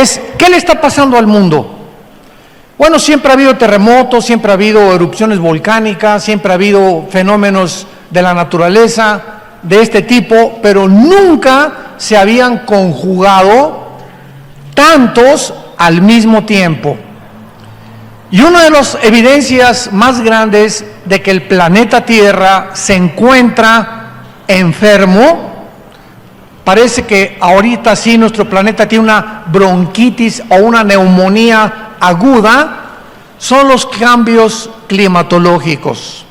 es ¿qué le está pasando al mundo? Bueno, siempre ha habido terremotos, siempre ha habido erupciones volcánicas, siempre ha habido fenómenos de la naturaleza de este tipo, pero nunca se habían conjugado tantos al mismo tiempo. Y una de las evidencias más grandes de que el planeta Tierra se encuentra enfermo, parece que ahorita sí nuestro planeta tiene una bronquitis o una neumonía aguda, son los cambios climatológicos.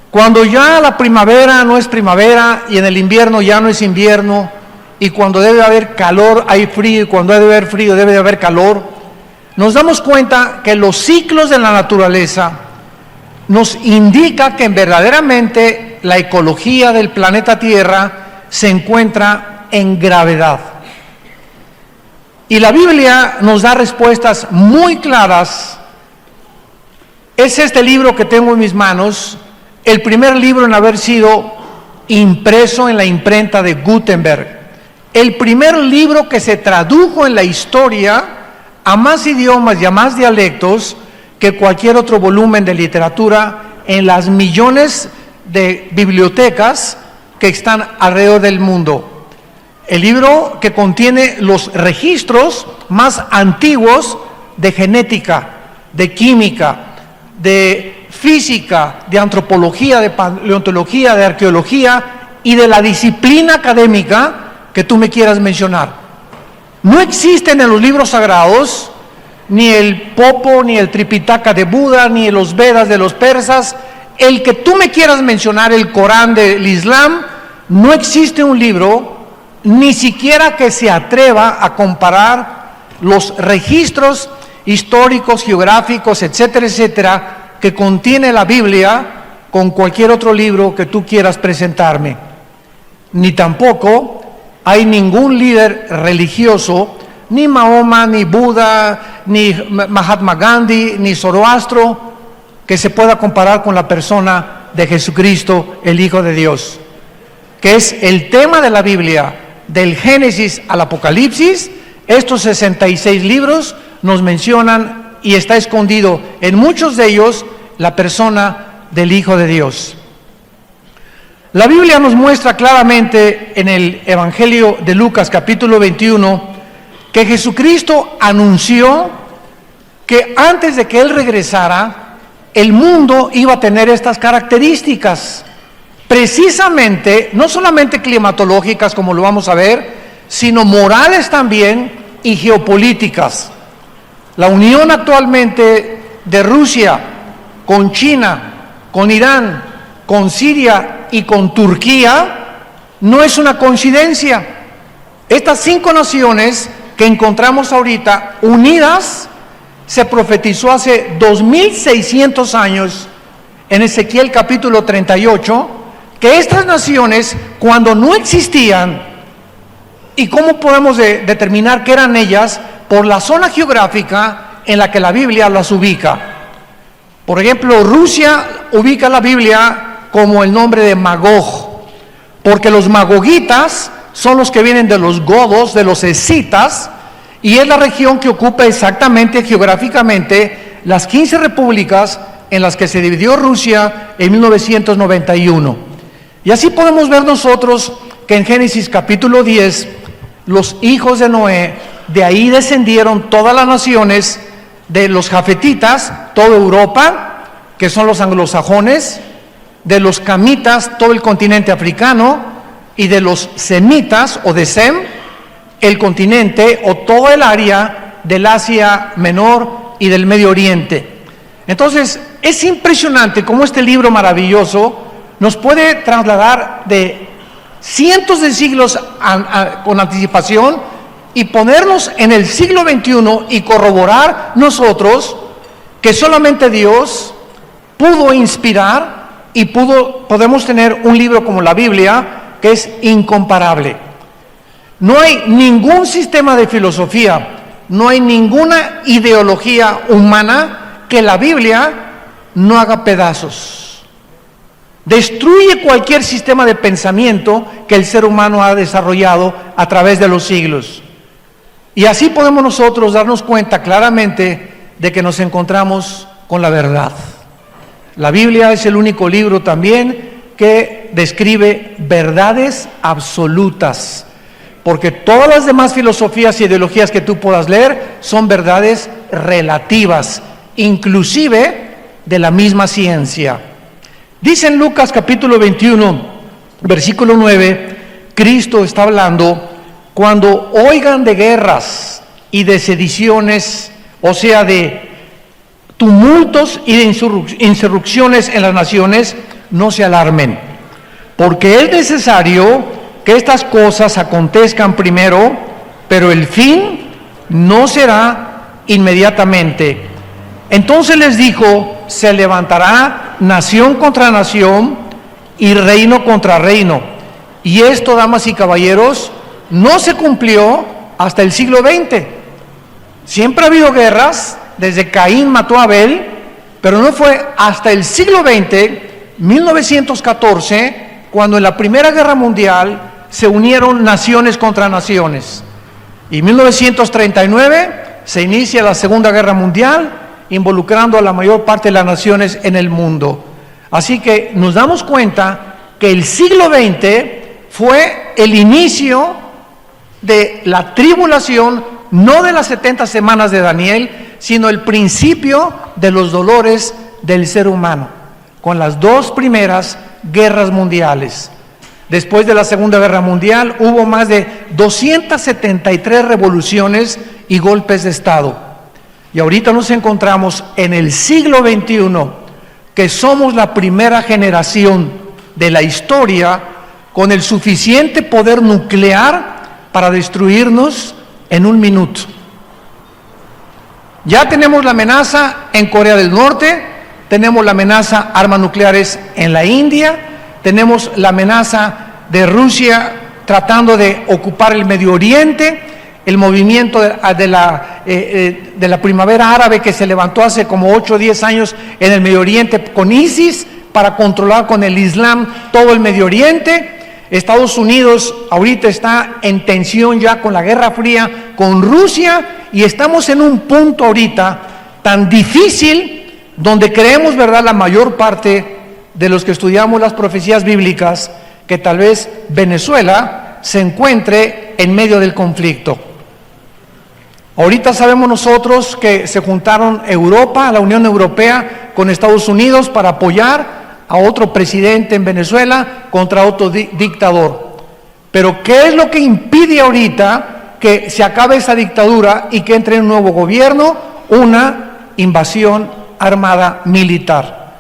Cuando ya la primavera no es primavera y en el invierno ya no es invierno, y cuando debe haber calor hay frío y cuando debe haber frío debe de haber calor, nos damos cuenta que los ciclos de la naturaleza nos indican que verdaderamente la ecología del planeta Tierra se encuentra en gravedad. Y la Biblia nos da respuestas muy claras. Es este libro que tengo en mis manos, el primer libro en haber sido impreso en la imprenta de Gutenberg, el primer libro que se tradujo en la historia a más idiomas y a más dialectos que cualquier otro volumen de literatura en las millones de bibliotecas que están alrededor del mundo. El libro que contiene los registros más antiguos de genética, de química, de física, de antropología, de paleontología, de arqueología y de la disciplina académica que tú me quieras mencionar. No existen en los libros sagrados ni el Popo, ni el Tripitaka de Buda, ni los Vedas de los persas, el que tú me quieras mencionar, el Corán del Islam, no existe un libro ni siquiera que se atreva a comparar los registros históricos, geográficos, etcétera, etcétera, que contiene la Biblia con cualquier otro libro que tú quieras presentarme. Ni tampoco hay ningún líder religioso, ni Mahoma, ni Buda, ni Mahatma Gandhi, ni Zoroastro, que se pueda comparar con la persona de Jesucristo, el Hijo de Dios, que es el tema de la Biblia, del Génesis al Apocalipsis. Estos 66 libros nos mencionan y está escondido en muchos de ellos la persona del Hijo de Dios. La Biblia nos muestra claramente en el Evangelio de Lucas capítulo 21 que Jesucristo anunció que antes de que Él regresara, el mundo iba a tener estas características, precisamente, no solamente climatológicas como lo vamos a ver, sino morales también y geopolíticas. La unión actualmente de Rusia con China, con Irán, con Siria y con Turquía no es una coincidencia. Estas 5 naciones que encontramos ahorita unidas, se profetizó hace 2600 años en Ezequiel capítulo 38, que estas naciones, cuando no existían, ¿y cómo podemos determinar que eran ellas? Por la zona geográfica en la que la Biblia las ubica. Por ejemplo, Rusia ubica la Biblia como el nombre de Magog, porque los magogitas son los que vienen de los godos, de los escitas, y es la región que ocupa exactamente geográficamente las 15 repúblicas en las que se dividió Rusia en 1991. Y así podemos ver nosotros que en Génesis capítulo 10, los hijos de Noé, de ahí descendieron todas las naciones de los jafetitas, toda Europa, que son los anglosajones, de los camitas, todo el continente africano, y de los semitas o de Sem, el continente o todo el área del Asia Menor y del Medio Oriente. Entonces, es impresionante cómo este libro maravilloso nos puede trasladar de cientos de siglos con anticipación y ponernos en el siglo XXI y corroborar nosotros que solamente Dios pudo inspirar y podemos tener un libro como la Biblia que es incomparable. No hay ningún sistema de filosofía, no hay ninguna ideología humana que la Biblia no haga pedazos. Destruye cualquier sistema de pensamiento que el ser humano ha desarrollado a través de los siglos. Y así podemos nosotros darnos cuenta claramente de que nos encontramos con la verdad. La Biblia es el único libro también que describe verdades absolutas, porque todas las demás filosofías y ideologías que tú puedas leer son verdades relativas, inclusive de la misma ciencia. Dice en Lucas capítulo 21, versículo 9, Cristo está hablando: cuando oigan de guerras y de sediciones, o sea, de tumultos y de insurrecciones en las naciones, no se alarmen, porque es necesario que estas cosas acontezcan primero, pero el fin no será inmediatamente. Entonces les dijo: se levantará nación contra nación y reino contra reino. Y esto, damas y caballeros, no se cumplió hasta el siglo XX. Siempre ha habido guerras, desde Caín mató a Abel, pero no fue hasta el siglo XX, 1914, cuando en la Primera Guerra Mundial se unieron naciones contra naciones. Y en 1939 se inicia la Segunda Guerra Mundial, involucrando a la mayor parte de las naciones en el mundo. Así que nos damos cuenta que el siglo XX fue el inicio de la tribulación, no de las 70 semanas de Daniel, sino el principio de los dolores del ser humano, con las dos primeras guerras mundiales. Después de la Segunda Guerra Mundial hubo más de 273 revoluciones y golpes de Estado. Y ahorita nos encontramos en el siglo XXI, que somos la primera generación de la historia con el suficiente poder nuclear para destruirnos en un minuto. Ya tenemos la amenaza en Corea del Norte, tenemos la amenaza armas nucleares en la India, tenemos la amenaza de Rusia tratando de ocupar el Medio Oriente, el movimiento de la primavera árabe que se levantó hace como 8 o 10 años en el Medio Oriente con ISIS para controlar con el Islam todo el Medio Oriente. Estados Unidos ahorita está en tensión ya con la Guerra Fría con Rusia, y estamos en un punto ahorita tan difícil donde creemos, ¿verdad?, la mayor parte de los que estudiamos las profecías bíblicas, que tal vez Venezuela se encuentre en medio del conflicto. Ahorita sabemos nosotros que se juntaron Europa, la Unión Europea, con Estados Unidos para apoyar a otro presidente en Venezuela contra otro dictador. Pero ¿qué es lo que impide ahorita que se acabe esa dictadura y que entre un nuevo gobierno? Una invasión armada militar.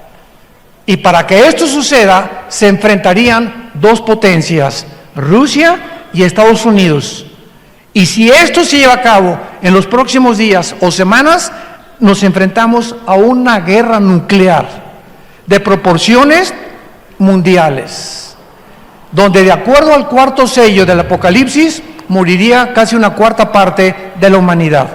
Y para que esto suceda, se enfrentarían dos potencias, Rusia y Estados Unidos. Y si esto se lleva a cabo en los próximos días o semanas, nos enfrentamos a una guerra nuclear de proporciones mundiales, donde de acuerdo al cuarto sello del Apocalipsis, moriría casi una cuarta parte de la humanidad.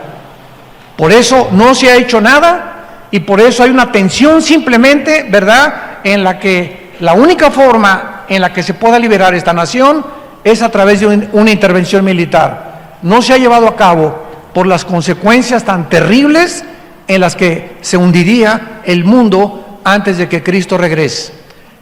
Por eso no se ha hecho nada, y por eso hay una tensión simplemente, ¿verdad?, en la que la única forma en la que se pueda liberar esta nación es a través de una intervención militar. No se ha llevado a cabo por las consecuencias tan terribles en las que se hundiría el mundo antes de que Cristo regrese.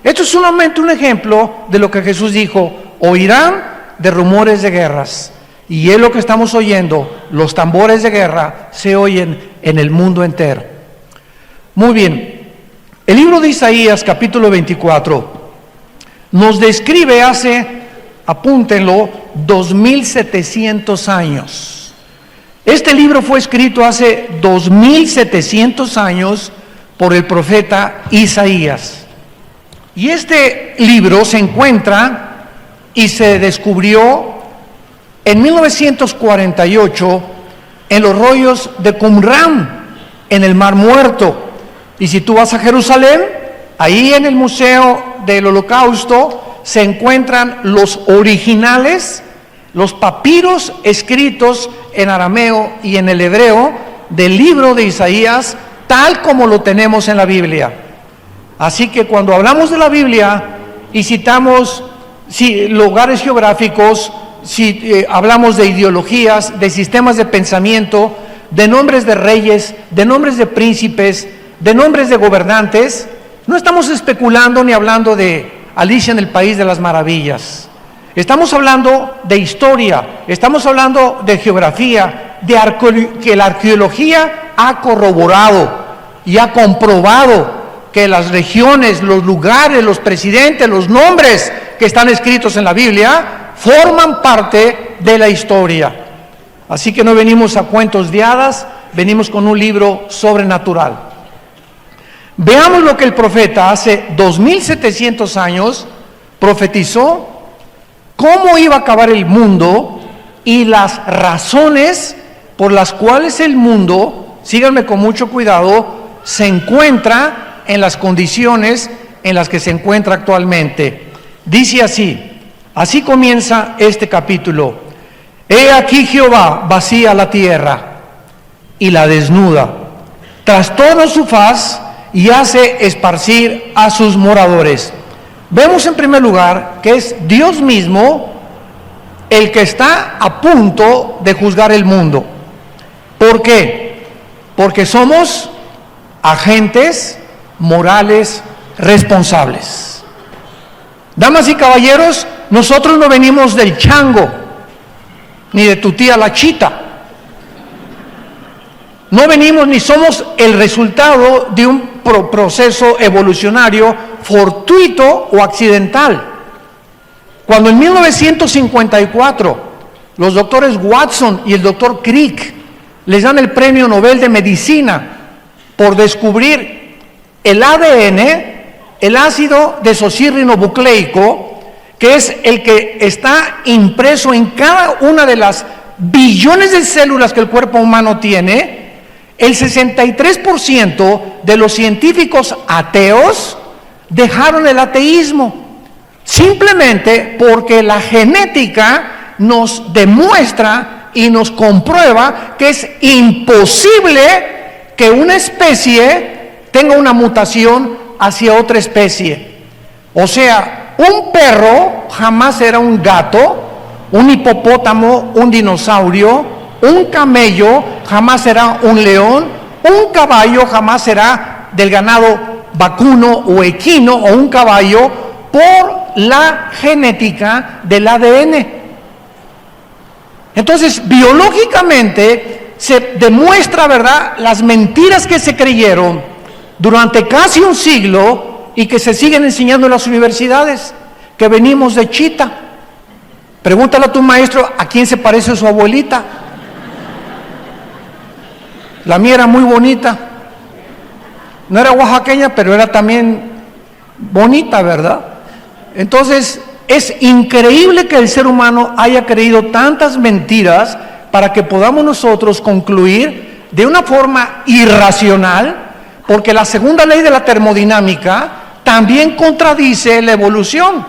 Esto es solamente un ejemplo de lo que Jesús dijo: oirán de rumores de guerras. Y es lo que estamos oyendo, los tambores de guerra se oyen en el mundo entero. Muy bien, el libro de Isaías capítulo 24 nos describe hace, apúntenlo, 2700 años. Este libro fue escrito hace 2700 años por el profeta Isaías. Y este libro se encuentra y se descubrió en 1948 en los rollos de Qumran, en el Mar Muerto. Y si tú vas a Jerusalén, ahí en el Museo del Holocausto se encuentran los originales, los papiros escritos en arameo y en el hebreo del libro de Isaías, tal como lo tenemos en la Biblia. Así que cuando hablamos de la Biblia y citamos lugares geográficos si hablamos de ideologías, de sistemas de pensamiento, de nombres de reyes, de nombres de príncipes, de nombres de gobernantes, no estamos especulando ni hablando de Alicia en el País de las Maravillas. Estamos hablando de historia, estamos hablando de geografía, que la arqueología ha corroborado y ha comprobado que las regiones, los lugares, los presidentes, los nombres que están escritos en la Biblia forman parte de la historia. Así que no venimos a cuentos de hadas, venimos con un libro sobrenatural. Veamos lo que el profeta hace 2700 años profetizó, cómo iba a acabar el mundo y las razones por las cuales el mundo, síganme con mucho cuidado, se encuentra en las condiciones en las que se encuentra actualmente. Dice así comienza este capítulo: He aquí Jehová vacía la tierra y la desnuda, trastorna su faz y hace esparcir a sus moradores. Vemos en primer lugar que es Dios mismo el que está a punto de juzgar el mundo. ¿Por qué? Porque somos agentes morales responsables. Damas y caballeros, nosotros no venimos del chango, ni de tu tía la chita. No venimos ni somos el resultado de un proceso evolucionario fortuito o accidental. Cuando en 1954 los doctores Watson y el doctor Crick les dan el premio Nobel de Medicina por descubrir el ADN, el ácido desoxirribonucleico, que es el que está impreso en cada una de las billones de células que el cuerpo humano tiene, el 63% de los científicos ateos dejaron el ateísmo, simplemente porque la genética nos demuestra y nos comprueba que es imposible que una especie tenga una mutación hacia otra especie. O sea, un perro jamás será un gato, un hipopótamo, un dinosaurio, un camello jamás será un león, un caballo jamás será del ganado vacuno o equino o un caballo, por la genética del ADN. Entonces, biológicamente se demuestra, ¿verdad?, las mentiras que se creyeron durante casi un siglo y que se siguen enseñando en las universidades, que venimos de chita. Pregúntale a tu maestro a quién se parece su abuelita. La mía era muy bonita. No era oaxaqueña, pero era también bonita, ¿verdad? Entonces, es increíble que el ser humano haya creído tantas mentiras para que podamos nosotros concluir de una forma irracional, porque la segunda ley de la termodinámica también contradice la evolución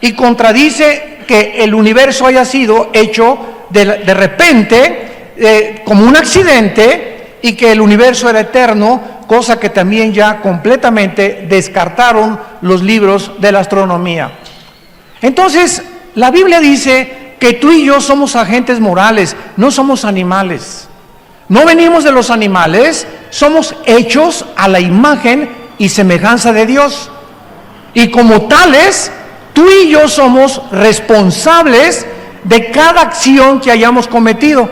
y contradice que el universo haya sido hecho de repente como un accidente y que el universo era eterno, cosa que también ya completamente descartaron los libros de la astronomía. Entonces, la Biblia dice que tú y yo somos agentes morales, no somos animales. No venimos de los animales, somos hechos a la imagen y semejanza de Dios. Y como tales, tú y yo somos responsables de cada acción que hayamos cometido.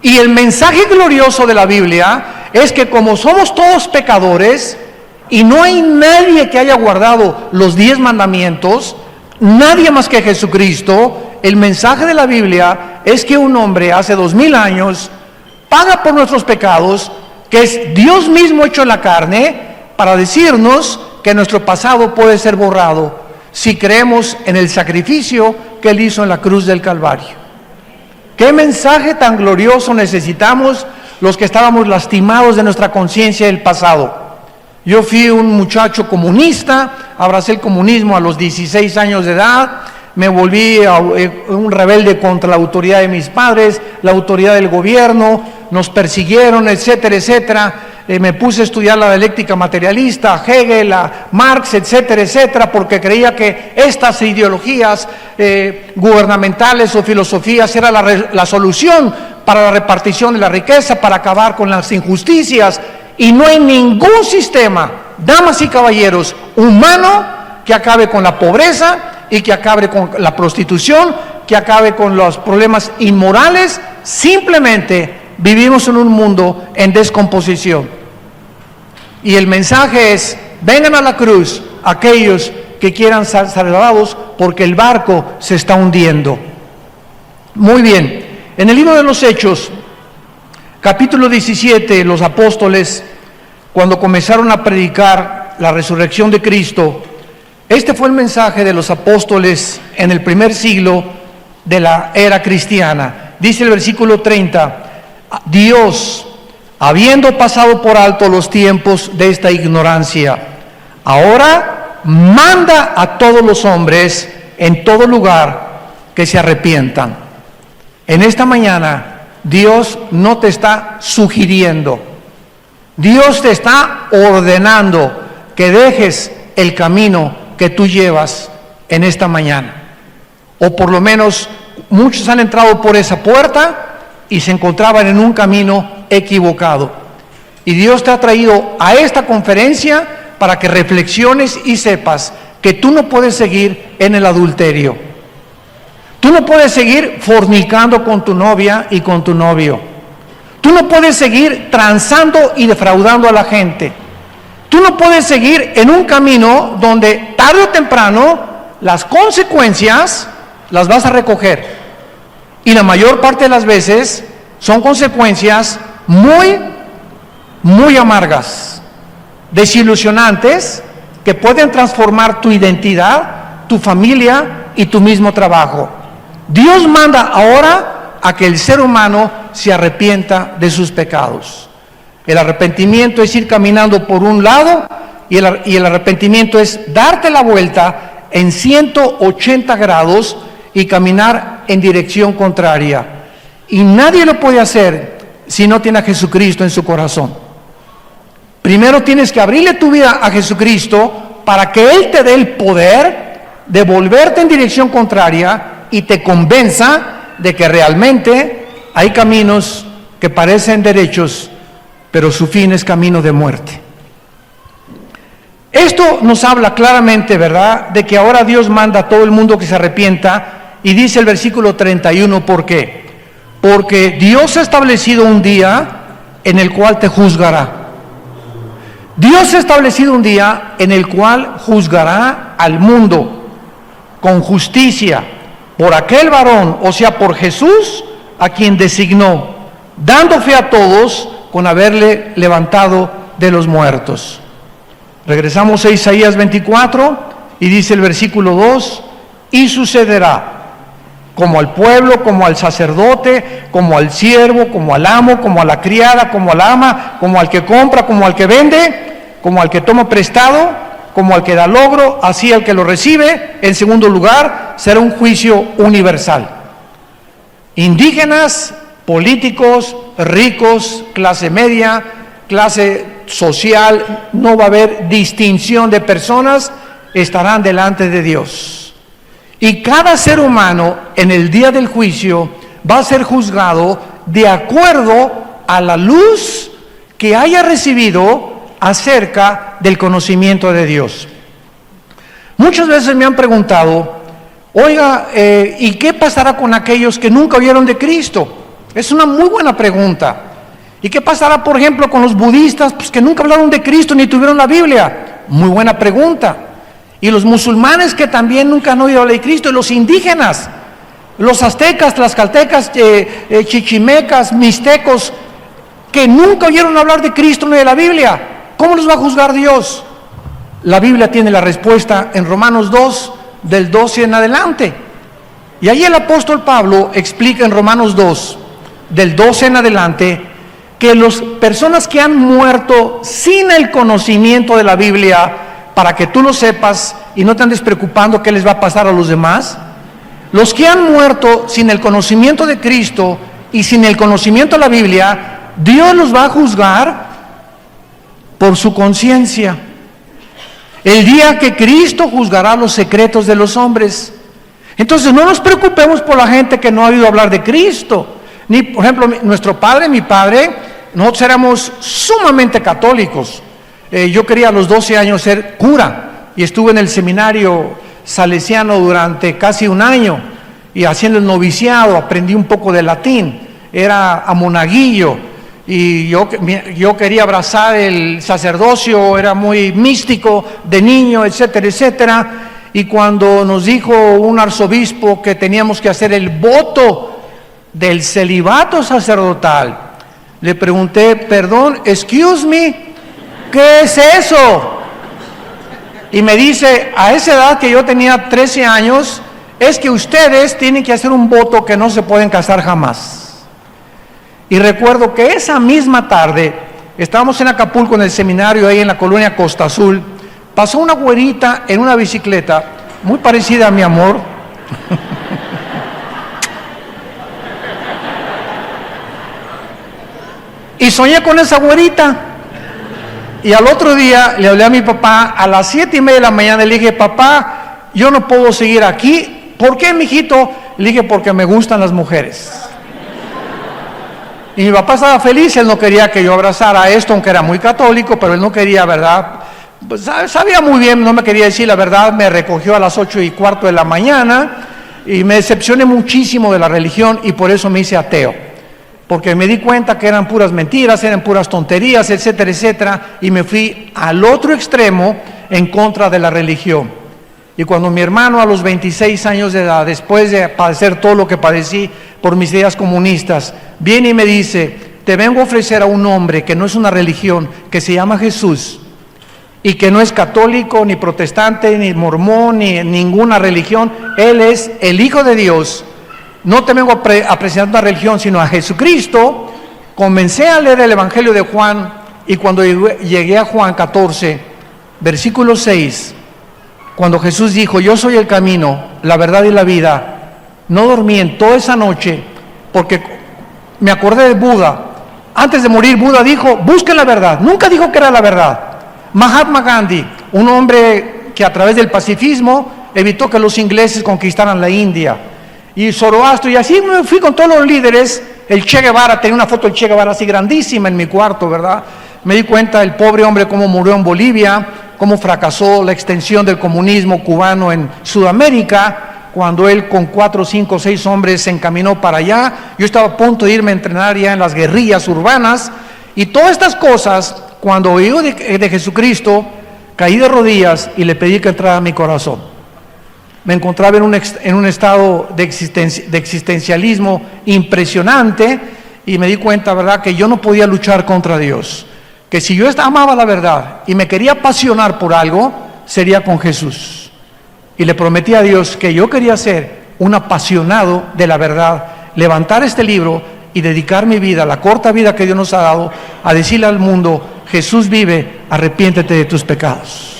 Y el mensaje glorioso de la Biblia es que como somos todos pecadores y no hay nadie que haya guardado los 10 mandamientos, nadie más que Jesucristo, el mensaje de la Biblia es que un hombre hace 2000 años paga por nuestros pecados, que es Dios mismo hecho en la carne, para decirnos que nuestro pasado puede ser borrado si creemos en el sacrificio que Él hizo en la cruz del Calvario. ¿Qué mensaje tan glorioso necesitamos los que estábamos lastimados de nuestra conciencia del pasado? Yo fui un muchacho comunista, abracé el comunismo a los 16 años de edad, me volví un rebelde contra la autoridad de mis padres, la autoridad del gobierno, nos persiguieron, etcétera, etcétera. Me puse a estudiar la dialéctica materialista, a Hegel, a Marx, etcétera, etcétera, porque creía que estas ideologías gubernamentales o filosofías era la solución para la repartición de la riqueza, para acabar con las injusticias. Y no hay ningún sistema, damas y caballeros, humano que acabe con la pobreza y que acabe con la prostitución, que acabe con los problemas inmorales. Simplemente vivimos en un mundo en descomposición. Y el mensaje es: vengan a la cruz aquellos que quieran ser salvados, porque el barco se está hundiendo. Muy bien, en el libro de los Hechos, capítulo 17, los apóstoles, cuando comenzaron a predicar la resurrección de Cristo, este fue el mensaje de los apóstoles en el primer siglo de la era cristiana. Dice el versículo 30, Dios, habiendo pasado por alto los tiempos de esta ignorancia, ahora manda a todos los hombres en todo lugar que se arrepientan. En esta mañana, Dios no te está sugiriendo, Dios te está ordenando que dejes el camino que tú llevas en esta mañana. O por lo menos muchos han entrado por esa puerta y se encontraban en un camino equivocado. Y Dios te ha traído a esta conferencia para que reflexiones y sepas que tú no puedes seguir en el adulterio. Tú no puedes seguir fornicando con tu novia y con tu novio. Tú no puedes seguir transando y defraudando a la gente. Tú no puedes seguir en un camino donde tarde o temprano las consecuencias las vas a recoger. Y la mayor parte de las veces son consecuencias muy amargas, desilusionantes, que pueden transformar tu identidad, tu familia y tu mismo trabajo. Dios manda ahora a que el ser humano se arrepienta de sus pecados. El arrepentimiento es ir caminando por un lado y el arrepentimiento es darte la vuelta en 180 grados y caminar en dirección contraria. Y nadie lo puede hacer si no tiene a Jesucristo en su corazón. Primero tienes que abrirle tu vida a Jesucristo para que Él te dé el poder de volverte en dirección contraria y te convenza de que realmente hay caminos que parecen derechos, pero su fin es camino de muerte. Esto nos habla claramente, ¿verdad?, de que ahora Dios manda a todo el mundo que se arrepienta, y dice el versículo 31, ¿por qué? Porque Dios ha establecido un día en el cual te juzgará. Dios ha establecido un día en el cual juzgará al mundo con justicia por aquel varón, o sea, por Jesús, a quien designó, dando fe a todos con haberle levantado de los muertos. Regresamos a Isaías 24 y dice el versículo 2, y sucederá, como al pueblo, como al sacerdote, como al siervo, como al amo, como a la criada, como al ama, como al que compra, como al que vende, como al que toma prestado, como al que da logro, así al que lo recibe. En segundo lugar, será un juicio universal. Indígenas, políticos, ricos, clase media, clase social, no va a haber distinción de personas, estarán delante de Dios. Y cada ser humano en el día del juicio va a ser juzgado de acuerdo a la luz que haya recibido acerca del conocimiento de Dios. Muchas veces me han preguntado, oiga, ¿y qué pasará con aquellos que nunca oyeron de Cristo? Es una muy buena pregunta. ¿Y qué pasará, por ejemplo, con los budistas, pues, que nunca hablaron de Cristo ni tuvieron la Biblia? Muy buena pregunta. Y los musulmanes que también nunca han oído hablar de Cristo, y los indígenas, los aztecas, tlaxcaltecas, chichimecas, mixtecos, que nunca oyeron hablar de Cristo ni de la Biblia. ¿Cómo los va a juzgar Dios? La Biblia tiene la respuesta en Romanos 2, del 12 en adelante. Y ahí el apóstol Pablo explica en Romanos 2, del 12 en adelante, que las personas que han muerto sin el conocimiento de la Biblia, para que tú lo sepas y no te andes preocupando qué les va a pasar a los demás, los que han muerto sin el conocimiento de Cristo y sin el conocimiento de la Biblia, Dios los va a juzgar por su conciencia. El día que Cristo juzgará los secretos de los hombres. Entonces no nos preocupemos por la gente que no ha oído hablar de Cristo. Ni, por ejemplo, mi padre, nosotros éramos sumamente católicos. Yo quería a los 12 años ser cura y estuve en el seminario salesiano durante casi un año y haciendo el noviciado, aprendí un poco de latín, era a monaguillo y yo quería abrazar el sacerdocio, era muy místico de niño, etcétera, etcétera. Y cuando nos dijo un arzobispo que teníamos que hacer el voto del celibato sacerdotal, le pregunté, perdón, excuse me, ¿qué es eso? Y me dice, a esa edad que yo tenía 13 años, es que ustedes tienen que hacer un voto que no se pueden casar jamás. Y recuerdo que esa misma tarde, estábamos en Acapulco en el seminario, ahí en la colonia Costa Azul, pasó una güerita en una bicicleta, muy parecida a mi amor. Y soñé con esa güerita. Y al otro día le hablé a mi papá a las 7:30 de la mañana y le dije, papá, yo no puedo seguir aquí. ¿Por qué, mijito? Le dije, porque me gustan las mujeres. Y mi papá estaba feliz, él no quería que yo abrazara esto, aunque era muy católico, pero él no quería, ¿verdad? Pues sabía muy bien, no me quería decir la verdad, me recogió a las 8:15 de la mañana y me decepcioné muchísimo de la religión y por eso me hice ateo. Porque me di cuenta que eran puras mentiras, eran puras tonterías, etcétera, etcétera, y me fui al otro extremo en contra de la religión. Y cuando mi hermano a los 26 años de edad, después de padecer todo lo que padecí por mis ideas comunistas, viene y me dice, te vengo a ofrecer a un hombre que no es una religión, que se llama Jesús, y que no es católico, ni protestante, ni mormón, ni ninguna religión, Él es el Hijo de Dios. No te vengo a presentar una religión, sino a Jesucristo. Comencé a leer el Evangelio de Juan y cuando llegué a Juan 14, versículo 6, cuando Jesús dijo, yo soy el camino, la verdad y la vida, no dormí en toda esa noche porque me acordé de Buda. Antes de morir, Buda dijo, busquen la verdad. Nunca dijo que era la verdad. Mahatma Gandhi, un hombre que a través del pacifismo evitó que los ingleses conquistaran la India. Y Zoroastro, y así me fui con todos los líderes. El Che Guevara, tenía una foto del Che Guevara así grandísima en mi cuarto, ¿verdad? Me di cuenta el pobre hombre cómo murió en Bolivia, cómo fracasó la extensión del comunismo cubano en Sudamérica, cuando él con 4, 5, 6 hombres se encaminó para allá. Yo estaba a punto de irme a entrenar ya en las guerrillas urbanas, y todas estas cosas, cuando oí de Jesucristo, caí de rodillas y le pedí que entrara a mi corazón. Me encontraba en un estado de existencialismo impresionante y me di cuenta, ¿verdad?, que yo no podía luchar contra Dios. Que si yo amaba la verdad y me quería apasionar por algo, sería con Jesús. Y le prometí a Dios que yo quería ser un apasionado de la verdad, levantar este libro y dedicar mi vida, la corta vida que Dios nos ha dado, a decirle al mundo, Jesús vive, arrepiéntete de tus pecados.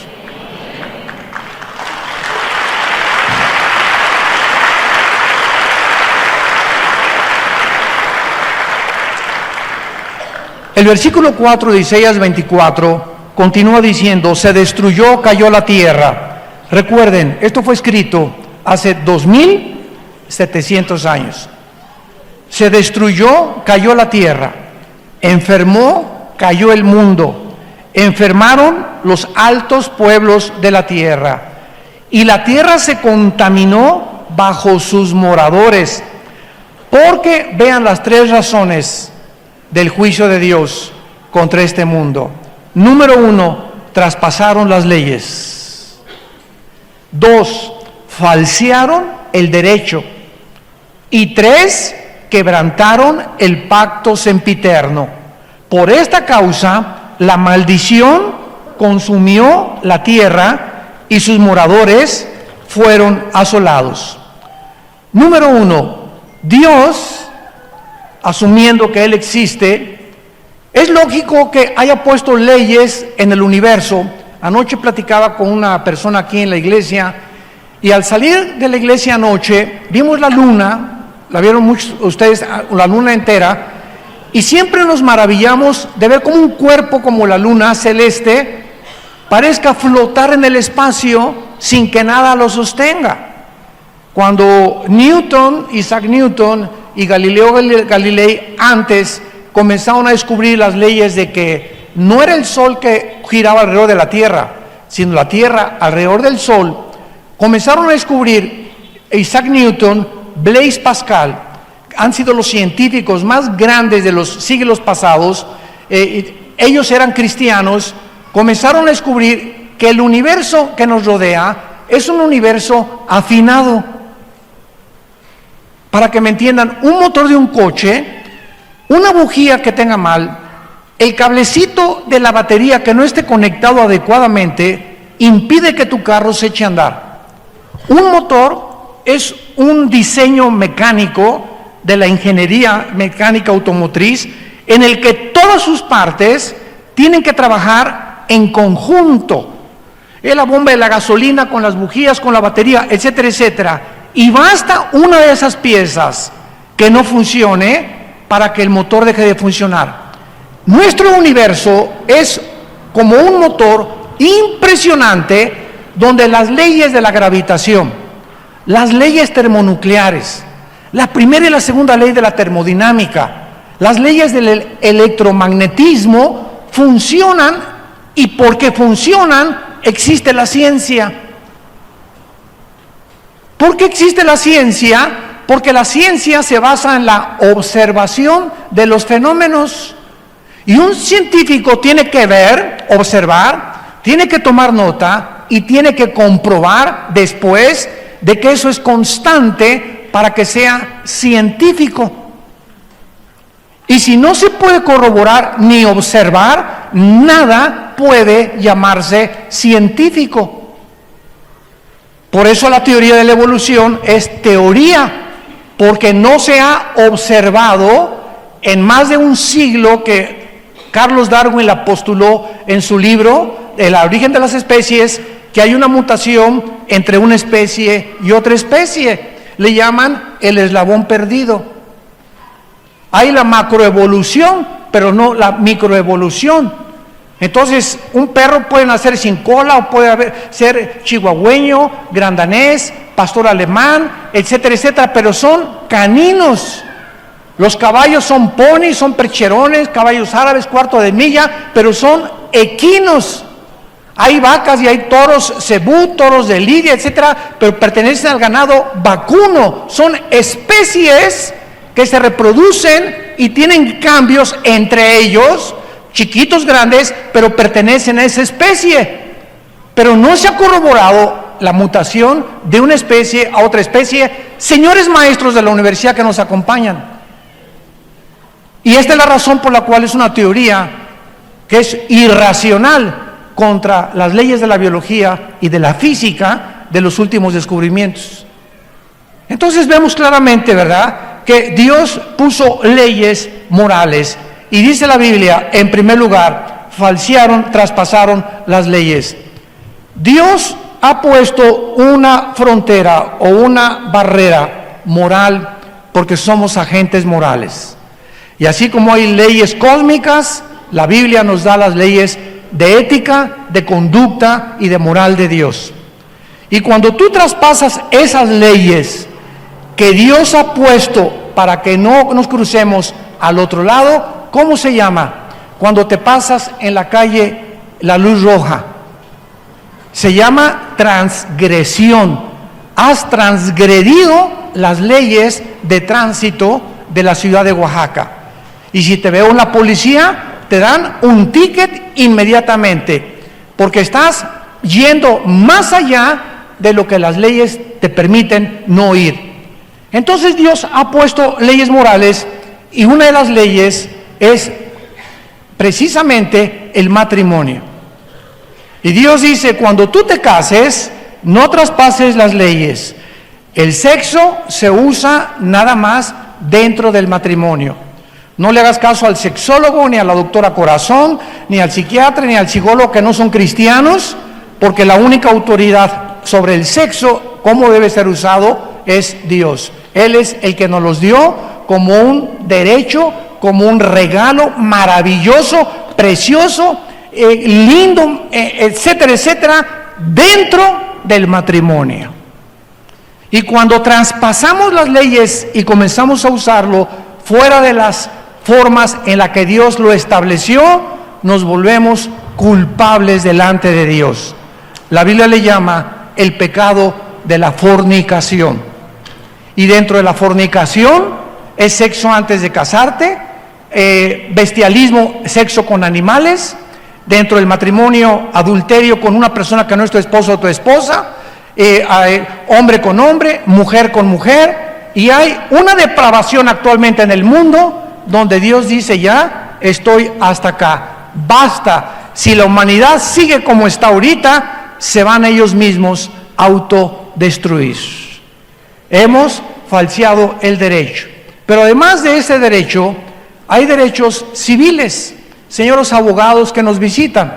El versículo 4 de Isaías 24 continúa diciendo, se destruyó, cayó la tierra. Recuerden, esto fue escrito hace 2700 años. Se destruyó, cayó la tierra. Enfermó, cayó el mundo. Enfermaron los altos pueblos de la tierra. Y la tierra se contaminó bajo sus moradores. Porque vean las 3 razones del juicio de Dios contra este mundo. Número 1, traspasaron las leyes. 2, falsearon el derecho. Y 3, quebrantaron el pacto sempiterno. Por esta causa, la maldición consumió la tierra y sus moradores fueron asolados. Número 1, Dios, asumiendo que Él existe, es lógico que haya puesto leyes en el universo. Anoche platicaba con una persona aquí en la iglesia y al salir de la iglesia anoche vimos la luna, la vieron muchos ustedes, la luna entera, Y siempre nos maravillamos de ver cómo un cuerpo como la luna celeste parezca flotar en el espacio sin que nada lo sostenga. Cuando Isaac Newton y Galileo Galilei antes comenzaron a descubrir las leyes de que no era el Sol que giraba alrededor de la Tierra, sino la Tierra alrededor del Sol, comenzaron a descubrir Isaac Newton, Blaise Pascal, han sido los científicos más grandes de los siglos pasados, ellos eran cristianos, comenzaron a descubrir que el universo que nos rodea es un universo afinado. Para que me entiendan, un motor de un coche, una bujía que tenga mal, el cablecito de la batería que no esté conectado adecuadamente, impide que tu carro se eche a andar. Un motor es un diseño mecánico de la ingeniería mecánica automotriz en el que todas sus partes tienen que trabajar en conjunto. Es la bomba de la gasolina con las bujías, con la batería, etcétera, etcétera. Y basta una de esas piezas que no funcione para que el motor deje de funcionar. Nuestro universo es como un motor impresionante donde las leyes de la gravitación, las leyes termonucleares, la primera y la segunda ley de la termodinámica, las leyes del electromagnetismo funcionan, y porque funcionan existe la ciencia. ¿Por qué existe la ciencia? Porque la ciencia se basa en la observación de los fenómenos. Y un científico tiene que ver, observar, tiene que tomar nota y tiene que comprobar después de que eso es constante para que sea científico. Y si no se puede corroborar ni observar, nada puede llamarse científico. Por eso la teoría de la evolución es teoría, porque no se ha observado en más de un siglo que Carlos Darwin la postuló en su libro El origen de las especies, que hay una mutación entre una especie y otra especie. Le llaman el eslabón perdido. Hay la macroevolución, pero no la microevolución. Entonces, un perro puede nacer sin cola o puede ser chihuahueño, grandanés, pastor alemán, etcétera, etcétera, pero son caninos. Los caballos son ponis, son percherones, caballos árabes, cuarto de milla, pero son equinos. Hay vacas y hay toros cebú, toros de lidia, etcétera, pero pertenecen al ganado vacuno. Son especies que se reproducen y tienen cambios entre ellos, chiquitos, grandes, pero pertenecen a esa especie. Pero no se ha corroborado la mutación de una especie a otra especie. Señores maestros de la universidad que nos acompañan. Y esta es la razón por la cual es una teoría que es irracional contra las leyes de la biología y de la física de los últimos descubrimientos. Entonces vemos claramente, ¿verdad?, que Dios puso leyes morales. Y dice la Biblia, en primer lugar, falsearon, traspasaron las leyes. Dios ha puesto una frontera o una barrera moral porque somos agentes morales. Y así como hay leyes cósmicas, la Biblia nos da las leyes de ética, de conducta y de moral de Dios. Y cuando tú traspasas esas leyes que Dios ha puesto para que no nos crucemos al otro lado, ¿cómo se llama? Cuando te pasas en la calle la luz roja. Se llama transgresión. Has transgredido las leyes de tránsito de la ciudad de Oaxaca. Y si te veo en la policía, te dan un ticket inmediatamente, porque estás yendo más allá de lo que las leyes te permiten no ir. Entonces Dios ha puesto leyes morales, y una de las leyes es precisamente el matrimonio. Y Dios dice, cuando tú te cases, no traspases las leyes. El sexo se usa nada más dentro del matrimonio. No le hagas caso al sexólogo, ni a la doctora Corazón, ni al psiquiatra, ni al psicólogo que no son cristianos, porque la única autoridad sobre el sexo, cómo debe ser usado, es Dios. Él es el que nos los dio como un derecho, como un regalo maravilloso, precioso, lindo, etcétera, etcétera, dentro del matrimonio. Y cuando traspasamos las leyes y comenzamos a usarlo fuera de las formas en las que Dios lo estableció, nos volvemos culpables delante de Dios. La Biblia le llama el pecado de la fornicación. Y dentro de la fornicación es sexo antes de casarte, bestialismo, sexo con animales, dentro del matrimonio, adulterio con una persona que no es tu esposo o tu esposa, hombre con hombre, mujer con mujer, y hay una depravación actualmente en el mundo donde Dios dice: ya estoy hasta acá, basta. Si la humanidad sigue como está ahorita, se van ellos mismos a autodestruir. Hemos falseado el derecho, pero además de ese derecho, hay derechos civiles. Señores abogados que nos visitan,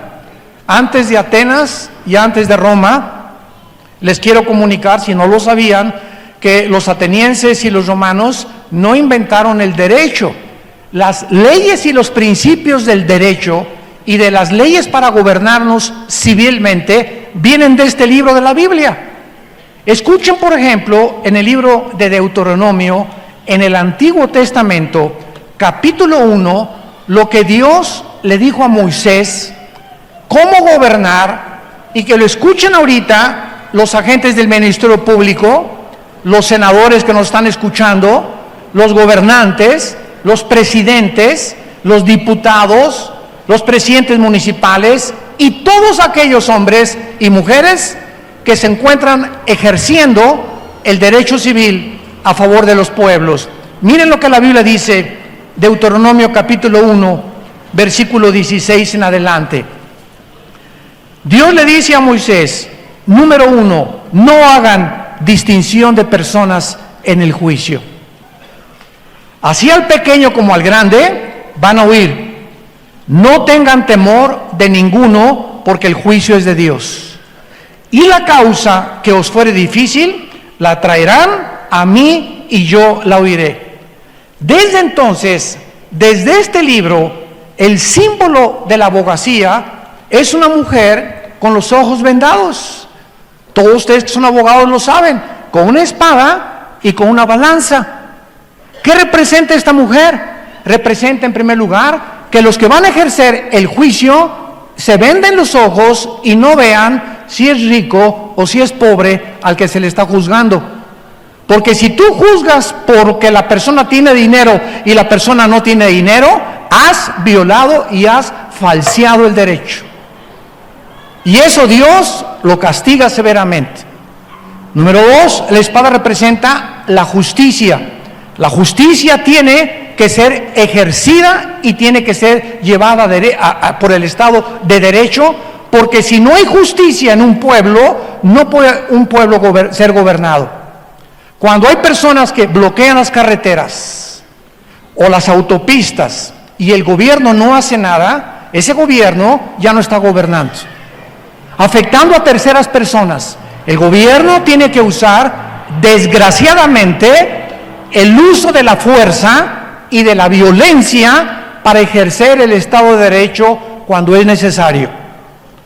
antes de Atenas y antes de Roma, les quiero comunicar, si no lo sabían, que los atenienses y los romanos no inventaron el derecho. Las leyes y los principios del derecho y de las leyes para gobernarnos civilmente vienen de este libro de la Biblia. Escuchen, por ejemplo, en el libro de Deuteronomio, en el Antiguo Testamento, capítulo 1, lo que Dios le dijo a Moisés, cómo gobernar, y que lo escuchen ahorita los agentes del Ministerio Público, los senadores que nos están escuchando, los gobernantes, los presidentes, los diputados, los presidentes municipales y todos aquellos hombres y mujeres que se encuentran ejerciendo el derecho civil a favor de los pueblos. Miren lo que la Biblia dice, Deuteronomio capítulo 1, versículo 16 en adelante. Dios le dice a Moisés, número 1, no hagan distinción de personas en el juicio. Así al pequeño como al grande van a oír. No tengan temor de ninguno, porque el juicio es de Dios. Y la causa que os fuere difícil, la traerán a mí y yo la oiré. Desde entonces, desde este libro, el símbolo de la abogacía es una mujer con los ojos vendados. Todos ustedes que son abogados lo saben, con una espada y con una balanza. ¿Qué representa esta mujer? Representa en primer lugar que los que van a ejercer el juicio se venden los ojos y no vean si es rico o si es pobre al que se le está juzgando. Porque si tú juzgas porque la persona tiene dinero y la persona no tiene dinero, has violado y has falseado el derecho. Y eso Dios lo castiga severamente. Número 2, la espada representa la justicia. La justicia tiene que ser ejercida y tiene que ser llevada por el Estado de derecho, porque si no hay justicia en un pueblo, no puede un pueblo ser gobernado. Cuando hay personas que bloquean las carreteras o las autopistas y el gobierno no hace nada, ese gobierno ya no está gobernando, afectando a terceras personas. El gobierno tiene que usar, desgraciadamente, el uso de la fuerza y de la violencia para ejercer el Estado de Derecho cuando es necesario.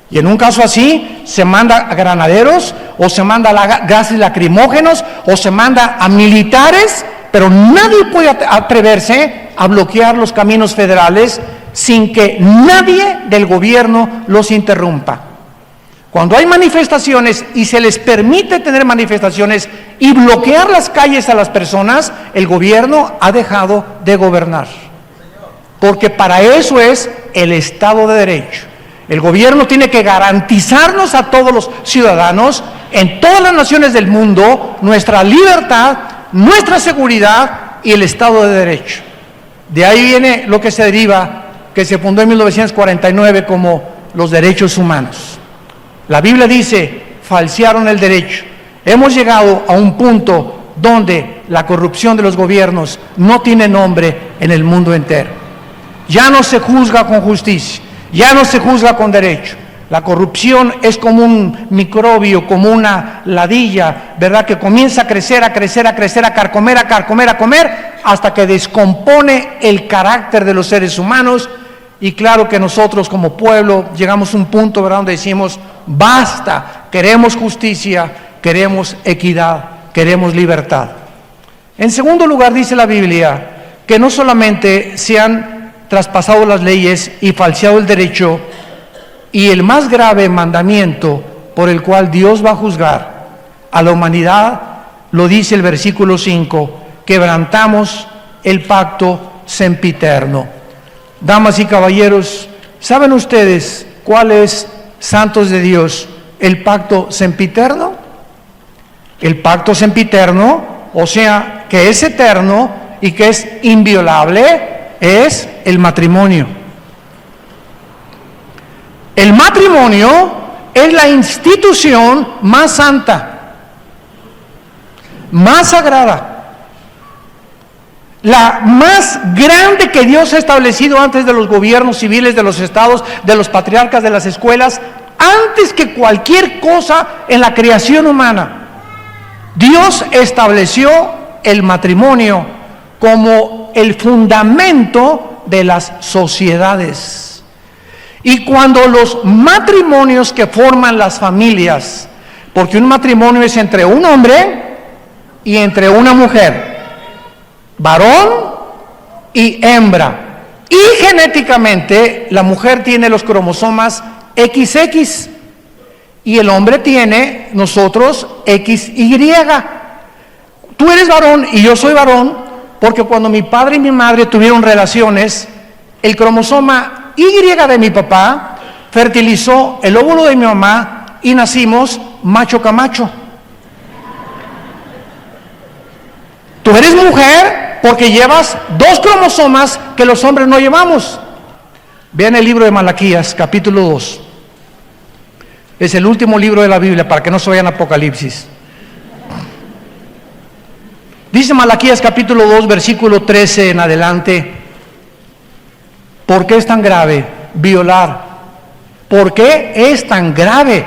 Y en un caso así, se manda a granaderos, o se manda a gases lacrimógenos, o se manda a militares, pero nadie puede atreverse a bloquear los caminos federales sin que nadie del gobierno los interrumpa. Cuando hay manifestaciones y se les permite tener manifestaciones y bloquear las calles a las personas, el gobierno ha dejado de gobernar. Porque para eso es el Estado de Derecho. El gobierno tiene que garantizarnos a todos los ciudadanos en todas las naciones del mundo nuestra libertad, nuestra seguridad y el Estado de Derecho. De ahí viene lo que se deriva, que se fundó en 1949 como los derechos humanos. La Biblia dice, falsearon el derecho. Hemos llegado a un punto donde la corrupción de los gobiernos no tiene nombre en el mundo entero. Ya no se juzga con justicia, ya no se juzga con derecho. La corrupción es como un microbio, como una ladilla, ¿verdad? Que comienza a crecer, a crecer, a crecer, a carcomer, a carcomer, a comer, hasta que descompone el carácter de los seres humanos. Y claro que nosotros como pueblo llegamos a un punto, ¿verdad?, donde decimos, basta, queremos justicia, queremos equidad, queremos libertad. En segundo lugar, dice la Biblia que no solamente se han traspasado las leyes y falseado el derecho, y el más grave mandamiento por el cual Dios va a juzgar a la humanidad, lo dice el versículo 5, quebrantamos el pacto sempiterno. Damas y caballeros, ¿saben ustedes cuál es, santos de Dios, el pacto sempiterno? El pacto sempiterno, o sea, que es eterno y que es inviolable, es el matrimonio. El matrimonio es la institución más santa, más sagrada, la más grande que Dios ha establecido antes de los gobiernos civiles, de los estados, de los patriarcas, de las escuelas, antes que cualquier cosa en la creación humana. Dios estableció el matrimonio como el fundamento de las sociedades. Y cuando los matrimonios que forman las familias, porque un matrimonio es entre un hombre y entre una mujer, varón y hembra, y genéticamente la mujer tiene los cromosomas XX y el hombre tiene, nosotros, XY. Tú eres varón y yo soy varón porque cuando mi padre y mi madre tuvieron relaciones, el cromosoma Y de mi papá fertilizó el óvulo de mi mamá y nacimos macho camacho. Tú eres mujer porque llevas 2 cromosomas que los hombres no llevamos. Vean el libro de Malaquías, capítulo 2. Es el último libro de la Biblia para que no se vayan a Apocalipsis. Dice Malaquías capítulo 2, versículo 13 en adelante. ¿Por qué es tan grave violar? ¿Por qué es tan grave?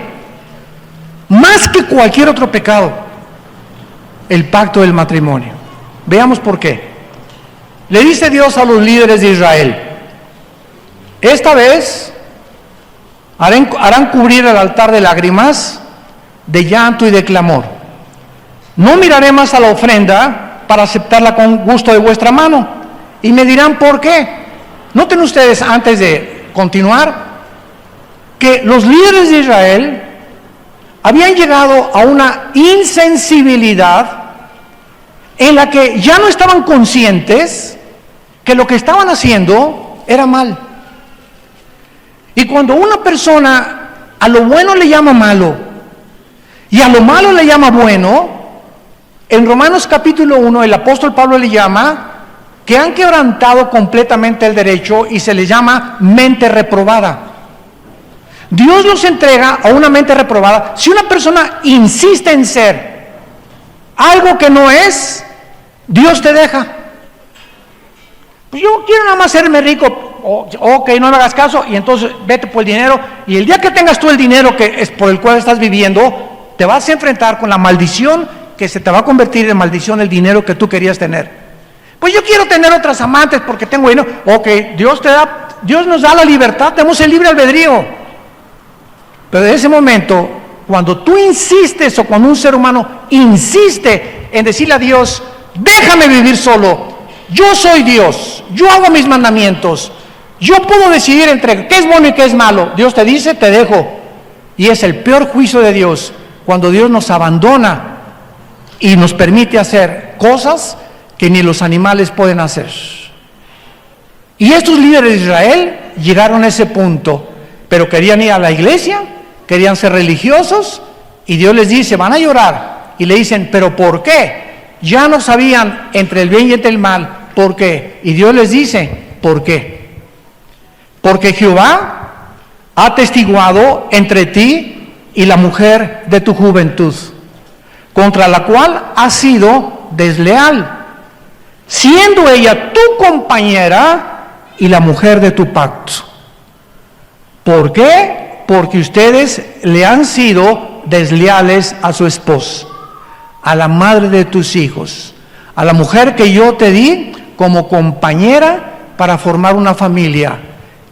Más que cualquier otro pecado, el pacto del matrimonio. Veamos por qué. Le dice Dios a los líderes de Israel: esta vez harán cubrir el altar de lágrimas, de llanto y de clamor. No miraré más a la ofrenda para aceptarla con gusto de vuestra mano. Y me dirán por qué. Noten ustedes, antes de continuar, que los líderes de Israel habían llegado a una insensibilidad en la que ya no estaban conscientes que lo que estaban haciendo era mal. Y cuando una persona a lo bueno le llama malo y a lo malo le llama bueno, en Romanos capítulo 1 el apóstol Pablo le llama que han quebrantado completamente el derecho y se les llama mente reprobada. Dios nos entrega a una mente reprobada. Si una persona insiste en ser algo que no es, Dios te deja. Pues yo quiero nada más hacerme rico. Ok, no me hagas caso y entonces vete por el dinero. Y el día que tengas tú el dinero que es por el cual estás viviendo, te vas a enfrentar con la maldición que se te va a convertir en maldición el dinero que tú querías tener. Pues yo quiero tener otras amantes porque tengo dinero. Ok, Dios nos da la libertad, tenemos el libre albedrío. Pero en ese momento, cuando tú insistes o cuando un ser humano insiste en decirle a Dios: déjame vivir solo, yo soy Dios, yo hago mis mandamientos, yo puedo decidir entre qué es bueno y qué es malo. Dios te dice: te dejo. Y es el peor juicio de Dios cuando Dios nos abandona y nos permite hacer cosas que ni los animales pueden hacer. Y estos líderes de Israel llegaron a ese punto, pero querían ir a la iglesia, querían ser religiosos, y Dios les dice: van a llorar, y le dicen: ¿pero por qué? Ya no sabían entre el bien y entre el mal, ¿por qué? Y Dios les dice: ¿por qué? Porque Jehová ha atestiguado entre ti y la mujer de tu juventud, contra la cual has sido desleal, siendo ella tu compañera y la mujer de tu pacto. ¿Por qué? Porque ustedes le han sido desleales a su esposo, a la madre de tus hijos, a la mujer que yo te di como compañera para formar una familia.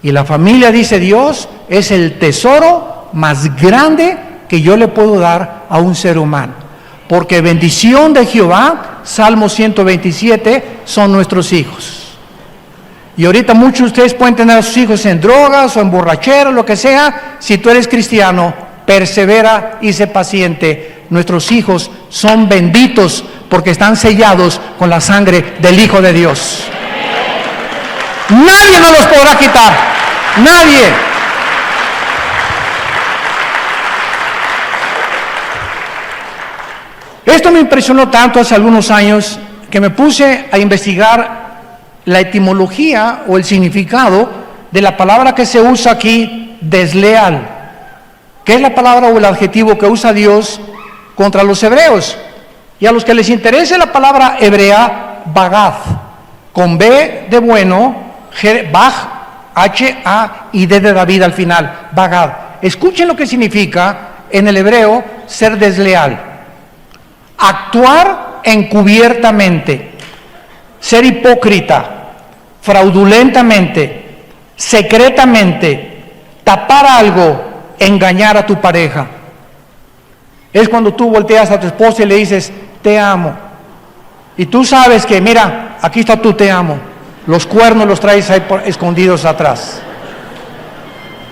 Y la familia, dice Dios, es el tesoro más grande que yo le puedo dar a un ser humano. Porque bendición de Jehová, Salmo 127, son nuestros hijos. Y ahorita muchos de ustedes pueden tener a sus hijos en drogas o en borrachera, lo que sea. Si tú eres cristiano, persevera y sé paciente. Nuestros hijos son benditos porque están sellados con la sangre del Hijo de Dios. Nadie nos los podrá quitar. Nadie. Esto me impresionó tanto hace algunos años que me puse a investigar la etimología o el significado de la palabra que se usa aquí, desleal, que es la palabra o el adjetivo que usa Dios contra los hebreos. Y a los que les interese la palabra hebrea, bagad, con B de bueno, baj, H-A y D de David al final, bagad. Escuchen lo que significa en el hebreo ser desleal: actuar encubiertamente, ser hipócrita, fraudulentamente, secretamente, tapar algo, engañar a tu pareja. Es cuando tú volteas a tu esposa y le dices, te amo. Y tú sabes que, mira, aquí está tu te amo. Los cuernos los traes ahí escondidos atrás.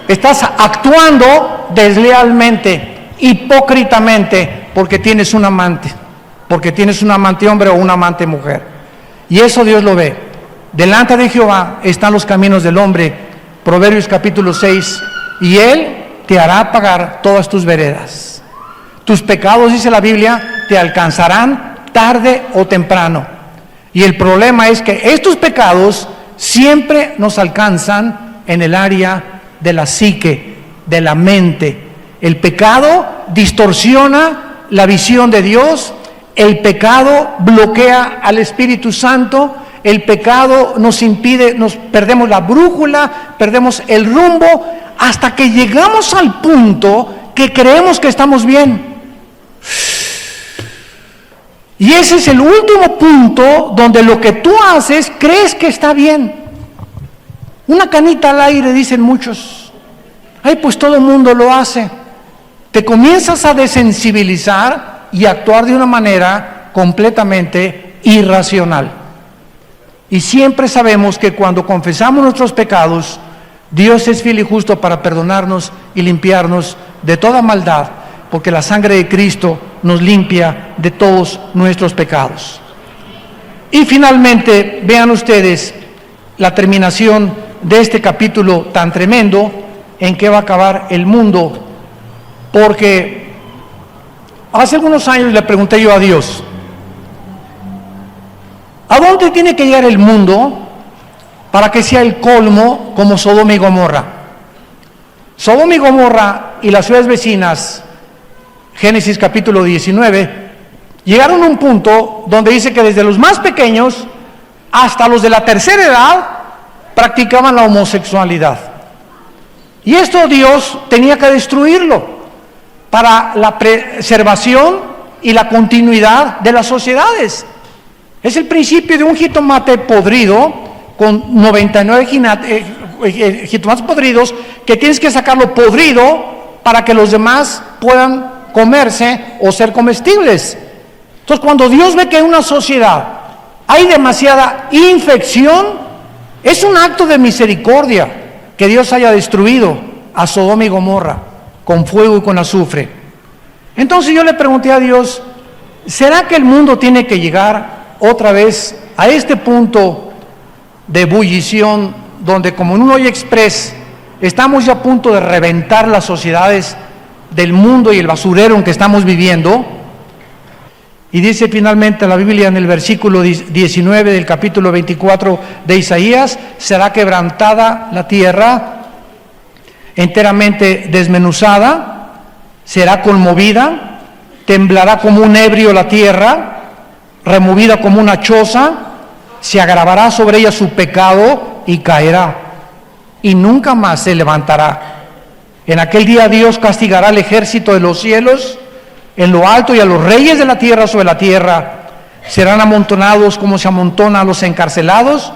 Estás actuando deslealmente, hipócritamente, porque tienes un amante. Porque tienes un amante hombre o una amante mujer. Y eso Dios lo ve. Delante de Jehová están los caminos del hombre, Proverbios capítulo 6, y Él te hará pagar todas tus veredas. Tus pecados, dice la Biblia, te alcanzarán tarde o temprano. Y el problema es que estos pecados siempre nos alcanzan en el área de la psique, de la mente. El pecado distorsiona la visión de Dios, el pecado bloquea al Espíritu Santo, el pecado nos impide, nos perdemos la brújula, perdemos el rumbo, hasta que llegamos al punto que creemos que estamos bien. Y ese es el último punto donde lo que tú haces crees que está bien. Una canita al aire, dicen muchos. Ay, pues todo el mundo lo hace. Te comienzas a desensibilizar y actuar de una manera completamente irracional. Y siempre sabemos que cuando confesamos nuestros pecados, Dios es fiel y justo para perdonarnos y limpiarnos de toda maldad, porque la sangre de Cristo nos limpia de todos nuestros pecados. Y finalmente, vean ustedes la terminación de este capítulo tan tremendo, en que va a acabar el mundo, porque hace algunos años le pregunté yo a Dios, ¿a dónde tiene que llegar el mundo para que sea el colmo como Sodoma y Gomorra? Sodoma y Gomorra y las ciudades vecinas, Génesis capítulo 19, llegaron a un punto donde dice que desde los más pequeños hasta los de la tercera edad practicaban la homosexualidad. Y esto Dios tenía que destruirlo para la preservación y la continuidad de las sociedades. Es el principio de un jitomate podrido con 99 jitomates podridos, que tienes que sacarlo podrido para que los demás puedan comerse o ser comestibles. Entonces, cuando Dios ve que en una sociedad hay demasiada infección, es un acto de misericordia que Dios haya destruido a Sodoma y Gomorra con fuego y con azufre. Entonces yo le pregunté a Dios, ¿será que el mundo tiene que llegar otra vez a este punto de ebullición donde, como en un hoy express, estamos ya a punto de reventar las sociedades del mundo y el basurero en que estamos viviendo? Y dice finalmente la Biblia en el versículo 19 del capítulo 24 de Isaías, será quebrantada la tierra, enteramente desmenuzada, será conmovida, temblará como un ebrio la tierra, removida como una choza, se agravará sobre ella su pecado y caerá, y nunca más se levantará. En aquel día Dios castigará al ejército de los cielos en lo alto y a los reyes de la tierra sobre la tierra. Serán amontonados como se amontonan los encarcelados,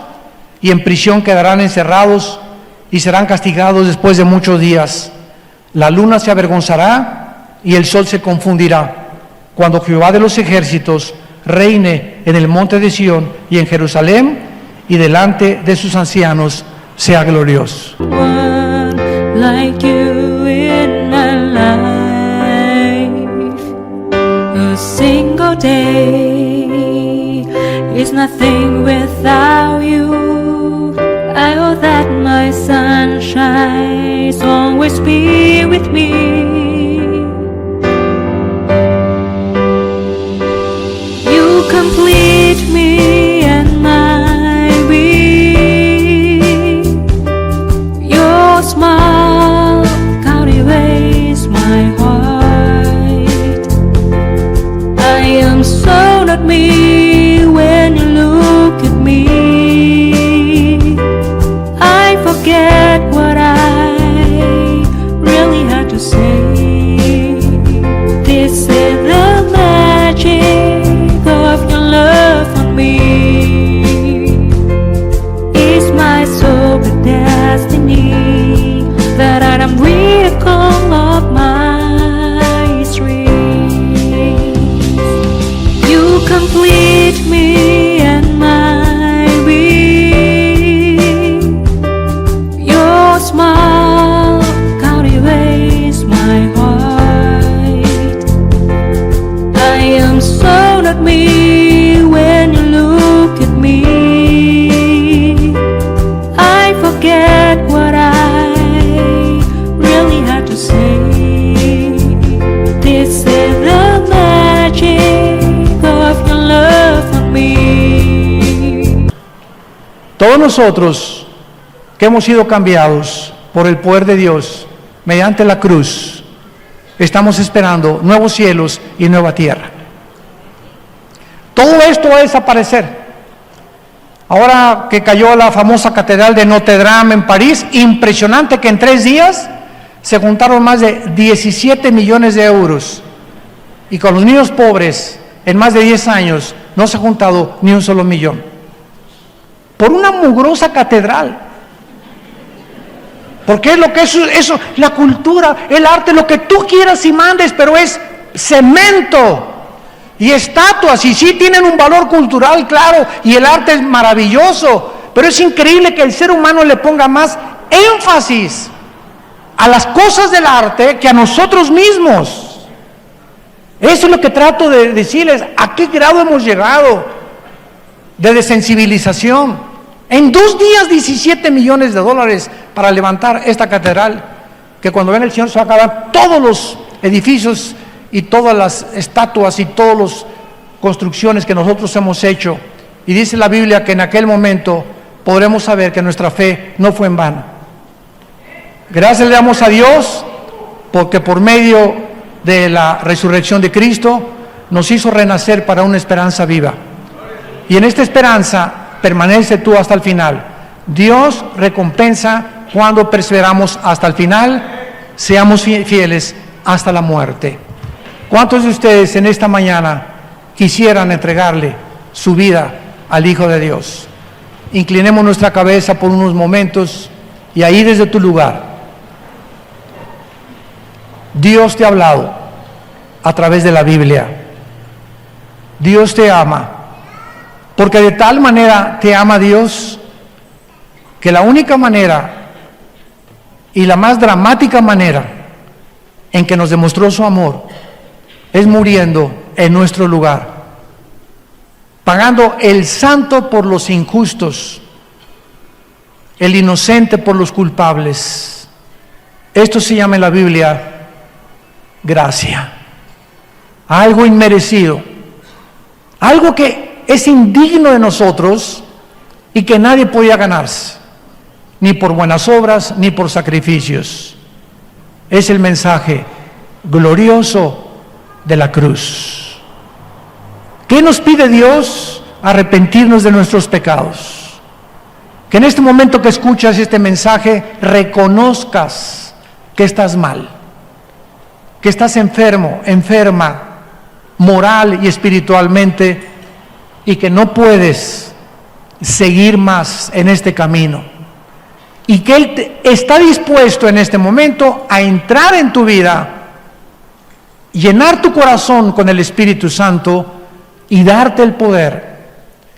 y en prisión quedarán encerrados y serán castigados después de muchos días. La luna se avergonzará y el sol se confundirá, cuando Jehová de los ejércitos reine en el monte de Sión y en Jerusalén, y delante de sus ancianos sea glorioso. One like you in my life. A single day is nothing without you. I know that my sunshine always be with me. You complete me and my being. Your smile captivates my heart. I am so not me when you look at me. I forget what I really had to say. This is the magic of your love for me. It's my soul the destiny that I am miracle of my dreams. You complete me and my being. Your smile captivates my heart. I am so not me when you look at me. I forget what I really had to say. This is the magic of your love for me. Todos nosotros que hemos sido cambiados por el poder de Dios mediante la cruz, estamos esperando nuevos cielos y nueva tierra. Todo esto va a desaparecer. Ahora que cayó la famosa catedral de Notre Dame en París, impresionante que en 3 días se juntaron más de 17 millones de euros, y con los niños pobres en más de 10 años no se ha juntado ni un solo millón por una mugrosa catedral. Porque es lo que es eso, la cultura, el arte, lo que tú quieras y mandes, pero es cemento y estatuas, y sí tienen un valor cultural, claro, y el arte es maravilloso, pero es increíble que el ser humano le ponga más énfasis a las cosas del arte que a nosotros mismos. Eso es lo que trato de decirles, a qué grado hemos llegado de desensibilización. En 2 días, 17 millones de dólares para levantar esta catedral, que cuando venga el Señor se va a acabar todos los edificios y todas las estatuas y todas las construcciones que nosotros hemos hecho. Y dice la Biblia que en aquel momento podremos saber que nuestra fe no fue en vano. Gracias le damos a Dios porque por medio de la resurrección de Cristo nos hizo renacer para una esperanza viva. Y en esta esperanza permanece tú hasta el final. Dios recompensa cuando perseveramos hasta el final, seamos fieles hasta la muerte. ¿Cuántos de ustedes en esta mañana quisieran entregarle su vida al Hijo de Dios? Inclinemos nuestra cabeza por unos momentos y ahí desde tu lugar, Dios te ha hablado a través de la Biblia. Dios te ama, porque de tal manera te ama Dios, que la única manera y la más dramática manera en que nos demostró su amor es muriendo en nuestro lugar, pagando el santo por los injustos, el inocente por los culpables. Esto se llama en la Biblia gracia, algo inmerecido, algo que es indigno de nosotros y que nadie podía ganarse, ni por buenas obras, ni por sacrificios. Es el mensaje glorioso de la cruz. ¿Qué nos pide Dios? Arrepentirnos de nuestros pecados. Que en este momento que escuchas este mensaje reconozcas que estás mal, que estás enfermo, enferma, moral y espiritualmente, y que no puedes seguir más en este camino. Y que Él está dispuesto en este momento a entrar en tu vida, llenar tu corazón con el Espíritu Santo y darte el poder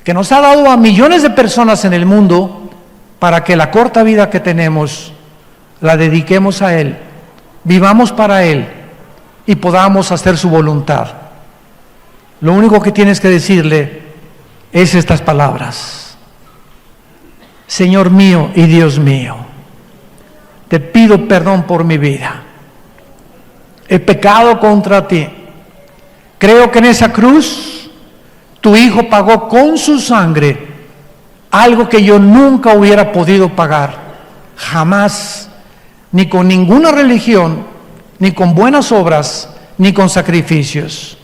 que nos ha dado a millones de personas en el mundo para que la corta vida que tenemos la dediquemos a Él, vivamos para Él y podamos hacer su voluntad. Lo único que tienes que decirle es estas palabras: Señor mío y Dios mío, te pido perdón por mi vida. He pecado contra ti. Creo que en esa cruz tu Hijo pagó con su sangre algo que yo nunca hubiera podido pagar, jamás, ni con ninguna religión, ni con buenas obras, ni con sacrificios.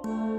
more.